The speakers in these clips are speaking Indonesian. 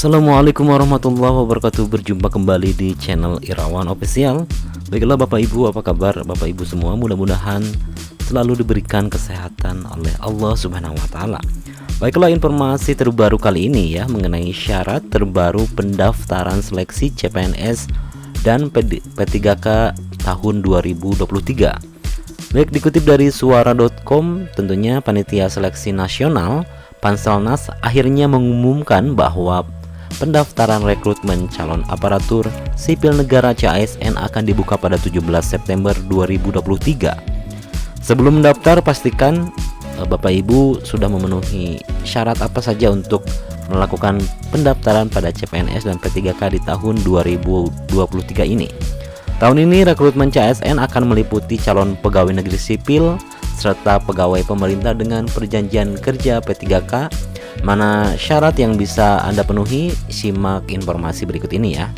Assalamualaikum warahmatullahi wabarakatuh. Berjumpa kembali di channel Irawan Official. Baiklah Bapak Ibu, apa kabar Bapak Ibu semua? Mudah-mudahan selalu diberikan kesehatan oleh Allah Subhanahu wa taala. Baiklah, informasi terbaru kali ini ya mengenai syarat terbaru pendaftaran seleksi CPNS dan P3K tahun 2023. Baik, dikutip dari suara.com, tentunya Panitia Seleksi Nasional Panselnas akhirnya mengumumkan bahwa pendaftaran rekrutmen calon aparatur sipil negara CASN akan dibuka pada 17 September 2023. Sebelum mendaftar, pastikan Bapak Ibu sudah memenuhi syarat apa saja untuk melakukan pendaftaran pada CPNS dan P3K di tahun 2023 ini. Tahun ini rekrutmen CASN akan meliputi calon pegawai negeri sipil serta pegawai pemerintah dengan perjanjian kerja P3K. Mana syarat yang bisa Anda penuhi? Simak informasi berikut ini ya.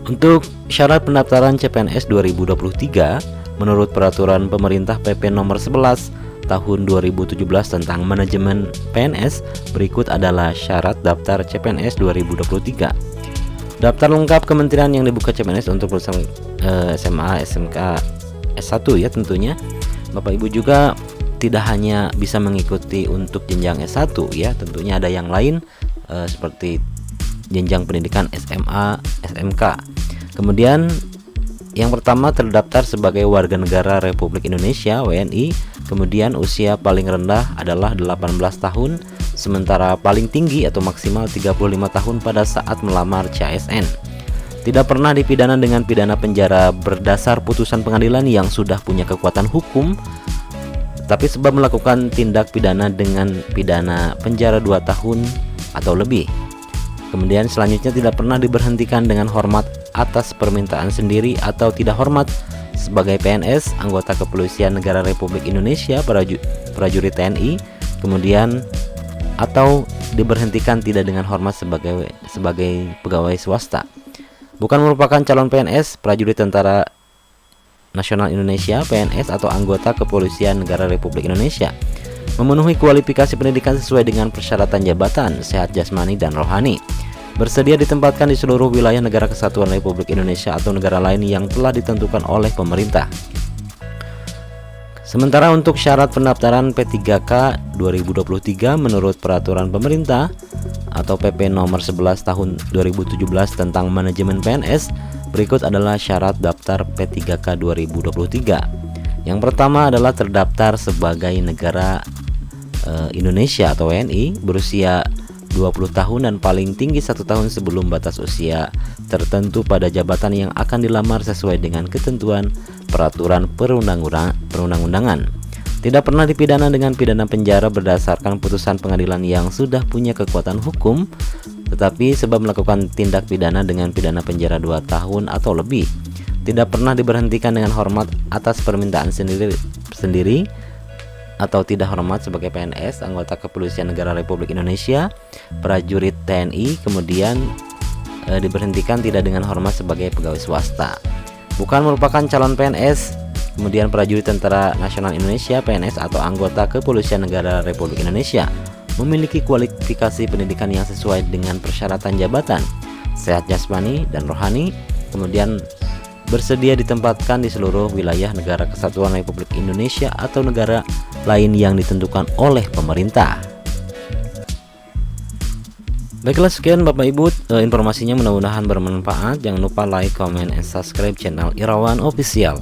Untuk syarat pendaftaran CPNS 2023, menurut peraturan pemerintah PP nomor 11 tahun 2017 tentang manajemen PNS, berikut adalah syarat daftar CPNS 2023. Daftar lengkap kementerian yang dibuka CPNS untuk lulusan SMA, SMK, S1 ya tentunya. Bapak Ibu juga tidak hanya bisa mengikuti untuk jenjang S1 ya, tentunya ada yang lain seperti jenjang pendidikan SMA, SMK. Kemudian yang pertama terdaftar sebagai warga negara Republik Indonesia WNI, kemudian usia paling rendah adalah 18 tahun, sementara paling tinggi atau maksimal 35 tahun pada saat melamar CASN. Tidak pernah dipidana dengan pidana penjara berdasar putusan pengadilan yang sudah punya kekuatan hukum, tapi sebab melakukan tindak pidana dengan pidana penjara 2 tahun atau lebih. Kemudian selanjutnya tidak pernah diberhentikan dengan hormat atas permintaan sendiri atau tidak hormat sebagai PNS, anggota Kepolisian Negara Republik Indonesia, prajurit TNI, kemudian atau diberhentikan tidak dengan hormat sebagai pegawai swasta. Bukan merupakan calon PNS, prajurit Tentara Nasional Indonesia, PNS atau anggota Kepolisian Negara Republik Indonesia. Memenuhi kualifikasi pendidikan sesuai dengan persyaratan jabatan, sehat jasmani dan rohani. Bersedia ditempatkan di seluruh wilayah negara kesatuan Republik Indonesia atau negara lain yang telah ditentukan oleh pemerintah. Sementara untuk syarat pendaftaran P3K 2023 menurut peraturan pemerintah atau PP nomor 11 tahun 2017 tentang manajemen PNS, berikut adalah syarat daftar P3K 2023. Yang pertama adalah terdaftar sebagai negara Indonesia atau WNI, berusia 20 tahun dan paling tinggi 1 tahun sebelum batas usia tertentu pada jabatan yang akan dilamar sesuai dengan ketentuan peraturan perundang-undangan. Tidak pernah dipidana dengan pidana penjara berdasarkan putusan pengadilan yang sudah punya kekuatan hukum, tetapi sebab melakukan tindak pidana dengan pidana penjara 2 tahun atau lebih. Tidak pernah diberhentikan dengan hormat atas permintaan sendiri atau tidak hormat sebagai PNS, anggota Kepolisian Negara Republik Indonesia, prajurit TNI, kemudian diberhentikan tidak dengan hormat sebagai pegawai swasta. Bukan merupakan calon PNS, kemudian prajurit Tentara Nasional Indonesia, PNS atau anggota Kepolisian Negara Republik Indonesia. Memiliki kualifikasi pendidikan yang sesuai dengan persyaratan jabatan, sehat jasmani dan rohani, kemudian bersedia ditempatkan di seluruh wilayah negara kesatuan Republik Indonesia atau negara lain yang ditentukan oleh pemerintah. Baiklah, sekian Bapak Ibu informasinya, mudah-mudahan bermanfaat. Jangan lupa like, comment, and subscribe channel Irawan Official.